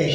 1।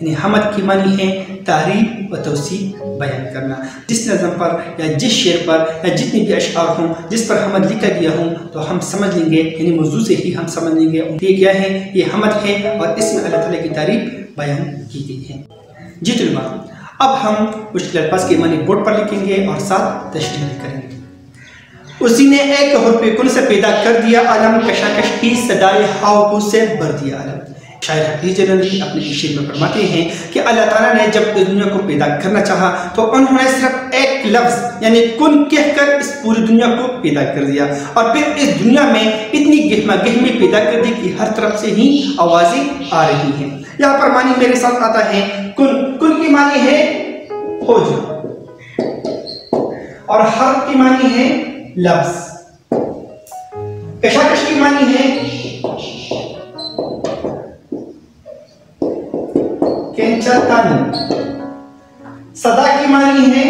یعنی حمد کی معنی ہے تعریف و توصیف بیان کرنا. جس نظم پر یا جس شعر پر یا جتنی بھی اشعار ہوں جس پر حمد لکھا گیا ہوں تو ہم سمجھ لیں گے، یعنی موضوع سے ہی ہم سمجھ لیں گے یہ کیا ہے، یہ حمد ہے اور اس میں اللہ تعالیٰ کی تعریف بیان کی گئی ہے. جی طلباء، اب ہم مشکل الفاظ کے معنی بورڈ پر لکھیں گے اور ساتھ تشریح کریں گے. اسی نے ایک حرف کن سے پیدا کر دیا عالم، کشاکش کی صدائے ہاؤ ہو سے بھر دیا عالم. شاعر حفیظ جلندری اپنے شعر میں فرماتے ہیں کہ اللہ تعالیٰ نے جب اس دنیا کو پیدا کرنا چاہا تو انہوں نے صرف ایک لفظ یعنی کن کہہ کر اس پوری دنیا کو پیدا کر دیا، اور پھر اس دنیا میں اتنی گہما گہمی پیدا کر دی کہ ہر طرف سے ہی آوازیں آ رہی ہیں. یہاں پر معنی میرے ساتھ آتا ہے کن. کن کی معنی ہے ہو جا، اور حرف کی معنی ہے لفظ. کشاکش کی معنی ہے کینچا تانی. صدا کی معنی ہے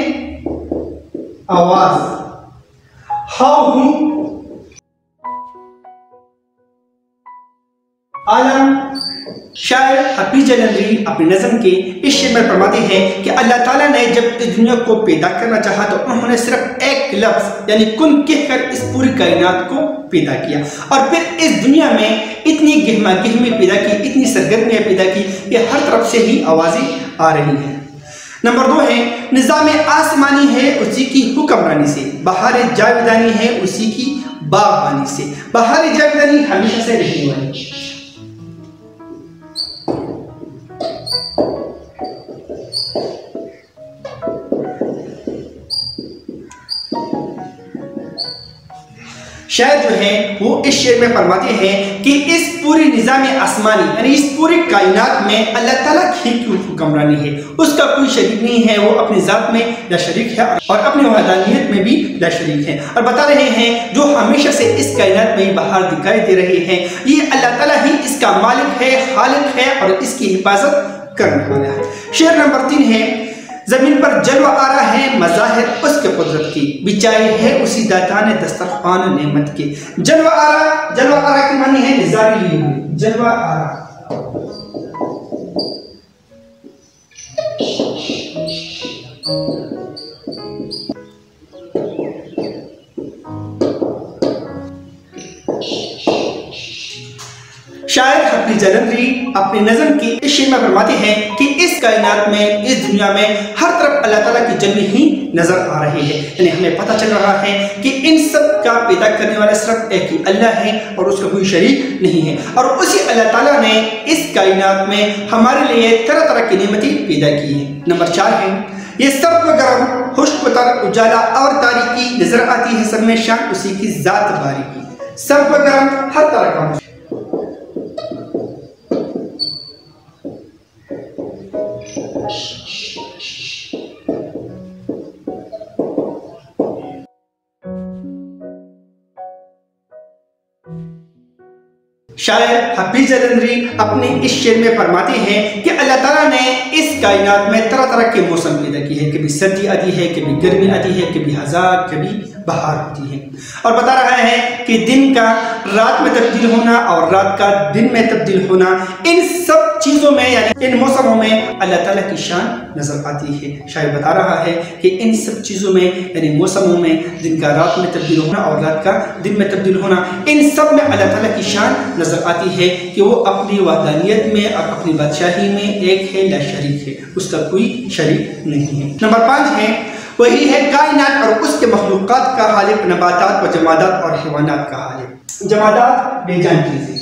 آواز. ہاؤ ہو عالم. شاعر حفیظ جلندری اپنی نظم کے اس شعر میں فرماتے ہیں کہ اللہ تعالیٰ نے جب اس دنیا کو پیدا کرنا چاہا تو انہوں نے صرف ایک لفظ یعنی کن کہہ کر اس پوری کائنات کو پیدا کیا، اور پھر اس دنیا میں اتنی گہما گہمی پیدا کی، اتنی سرگرمیاں پیدا کی کہ ہر طرف سے ہی آوازیں آ رہی ہیں. نمبر 2 ہے نظام آسمانی ہے اسی کی حکمرانی سے، بہار جاویدانی ہے اسی کی باغبانی سے. بہار جاویدانی ہمیشہ سے رہنے والی. شاعر جو ہیں وہ اس شعر میں فرماتے ہیں کہ اس پوری نظام آسمانی یعنی اس پوری کائنات میں اللہ تعالیٰ کی حکمرانی ہے، اس کا کوئی شریک نہیں ہے. وہ اپنی ذات میں لا شریک ہے اور اپنی وحدانیت میں بھی لا شریک ہے. اور بتا رہے ہیں جو ہمیشہ سے اس کائنات میں باہر دکھائی دے رہے ہیں یہ اللہ تعالیٰ ہی اس کا مالک ہے، خالق ہے اور اس کی حفاظت کرنے والا ہے. شعر نمبر 3 ہے زمین پر جلوہ آرا ہے مظاہر اس کے قدرت کی، بچائے ہے اسی داتان دسترخوان نعمت کے. جلوہ آرا کی معنی ہے نظارے لیے ہوئے. جلوہ آرا شاعر حفیظ جلندری اپنی نظم کی اس شعر میں فرماتے ہیں کہ اس کائنات میں اس دنیا میں ہر طرف اللہ تعالیٰ کی جلوے ہی نظر آ رہے ہیں. یعنی ہمیں پتہ چل رہا ہے کہ ان سب کا پیدا کرنے والا صرف ایک ہی اللہ ہے اور اس کا کوئی شریک نہیں ہے، اور اسی اللہ تعالیٰ نے اس کائنات میں ہمارے لیے طرح طرح کی نعمتیں پیدا کی ہیں. نمبر 4 ہے یہ سب و گرم خشک و تر اجالا اور تاریکی نظر آتی ہے سب میں شان اسی کی ذات باریکی. سب و گرم ہر طرح کا شاعر حفیظ جلندری اپنے اس شعر میں فرماتے ہیں کہ اللہ تعالیٰ نے اس کائنات میں طرح طرح کے موسم پیدا کی ہے. کبھی سردی آتی ہے، کبھی گرمی آتی ہے، کبھی ہزار، کبھی بہار ہوتی ہے. اور بتا رہا ہے کہ دن کا رات میں تبدیل ہونا اور رات کا دن میں تبدیل ہونا، ان سب چیزوں میں یعنی ان موسموں میں اللہ تعالیٰ کی شان نظر آتی ہے. شاعر بتا رہا ہے کہ ان سب چیزوں میں یعنی موسموں میں دن کا رات میں تبدیل ہونا اور رات کا دن میں تبدیل ہونا، ان سب میں اللہ تعالیٰ کی شان نظر آتی ہے کہ وہ اپنی وحدانیت میں اور اپنی بادشاہی میں ایک ہے، لا شریک ہے، اس کا کوئی شریک نہیں ہے. نمبر 5 ہے وہی ہے کائنات اور اس کے مخلوقات کا خالق، نباتات و جمادات اور حیوانات کا خالق. جمادات بے جان چیزیں.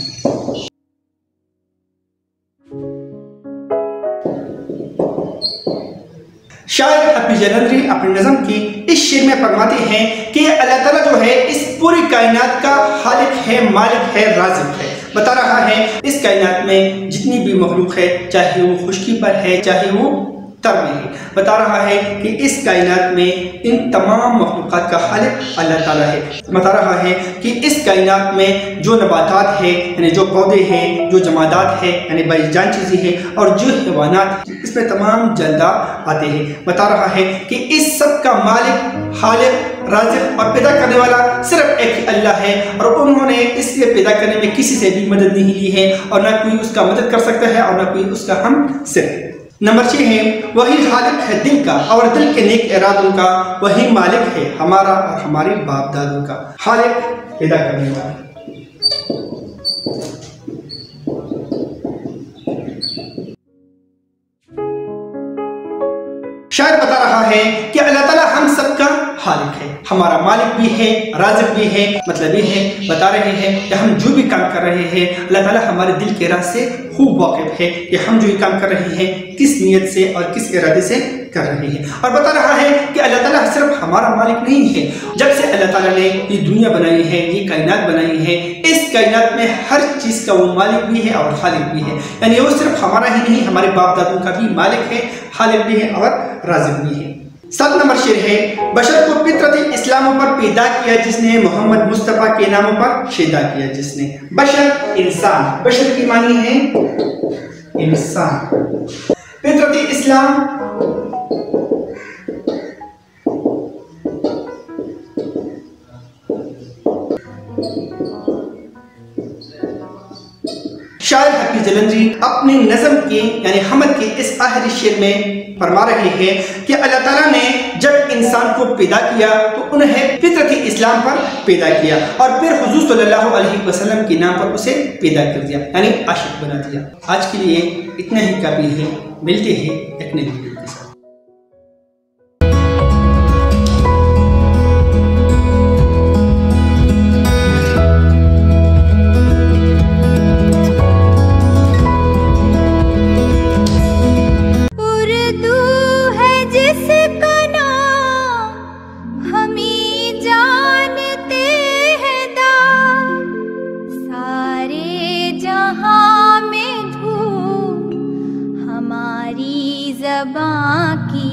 شاعر حفیظ جلندری اپنی نظم کی اس شعر میں فرماتے ہیں کہ اللہ تعالیٰ جو ہے اس پوری کائنات کا خالق ہے، مالک ہے، رازق ہے. بتا رہا ہے اس کائنات میں جتنی بھی مخلوق ہے، چاہے وہ خشکی پر ہے، چاہے وہ تر میں ہے، بتا رہا ہے کہ اس کائنات میں ان تمام مخلوقات کا خالق اللہ تعالیٰ ہے، بتا رہا ہے کہ اس کائنات میں جو نباتات ہیں یعنی جو پودے ہیں، جو جمادات ہیں یعنی بے جان چیزیں ہیں، اور جو حیوانات اس میں تمام جاندار آتے ہیں، بتا رہا ہے کہ اس سب کا مالک، خالق، رازق اور پیدا کرنے والا صرف ایک ہی اللہ ہے، اور انہوں نے اس کے پیدا کرنے میں کسی سے بھی مدد نہیں لی ہے، اور نہ کوئی اس کا مدد کر سکتا ہے اور نہ کوئی اس کا ہم سر ہے۔ نمبر 6 ہے وہی خالق ہے دل کا اور دل کے نیک ارادوں کا، وہی مالک ہے ہمارا اور ہمارے باپ دادوں کا، خالق پیدا کرنے والا۔ شاید بتا رہا ہے کہ اللہ تعالیٰ ہم سب کا خالق ہے، ہمارا مالک بھی ہے، رازق بھی ہے، مطلب یہ ہے بتا رہے ہیں کہ ہم جو بھی کام کر رہے ہیں اللہ تعالیٰ ہمارے دل کے راز سے خوب واقف ہے کہ ہم جو کام کر رہے ہیں کس نیت سے اور کس ارادے سے کر رہے ہیں، اور بتا رہا ہے کہ اللہ تعالیٰ صرف ہمارا مالک نہیں ہے، جب سے اللہ تعالیٰ نے یہ دنیا بنائی ہے، یہ کائنات بنائی ہے، اس کائنات میں ہر چیز کا وہ مالک بھی ہے اور خالق بھی ہے، یعنی وہ صرف ہمارا ہی نہیں ہمارے باپ دادوں کا بھی مالک ہے، خالق بھی ہے اور رازق بھی ہے۔ 7 نمبر شعر ہے بشر کو فطرت اسلام پر پیدا کیا جس نے، محمد مصطفیٰ کے ناموں پر شیدا کیا جس نے۔ بشر انسان، بشر کی معنی ہے انسان، فطرت اسلام شاعر حقی جلندری اپنی نظم کے یعنی حمد کے اس آخری شعر میں فرما رہے ہیں کہ اللہ تعالیٰ نے جب انسان کو پیدا کیا تو انہیں فطرت اسلام پر پیدا کیا، اور پھر حضور صلی اللہ علیہ وسلم کے نام پر اسے پیدا کر دیا یعنی عاشق بنا دیا۔ آج کے لیے اتنا ہی کافی ہے، ملتے ہیں ایک نئی ویڈیو کے ساتھ۔ زباں کی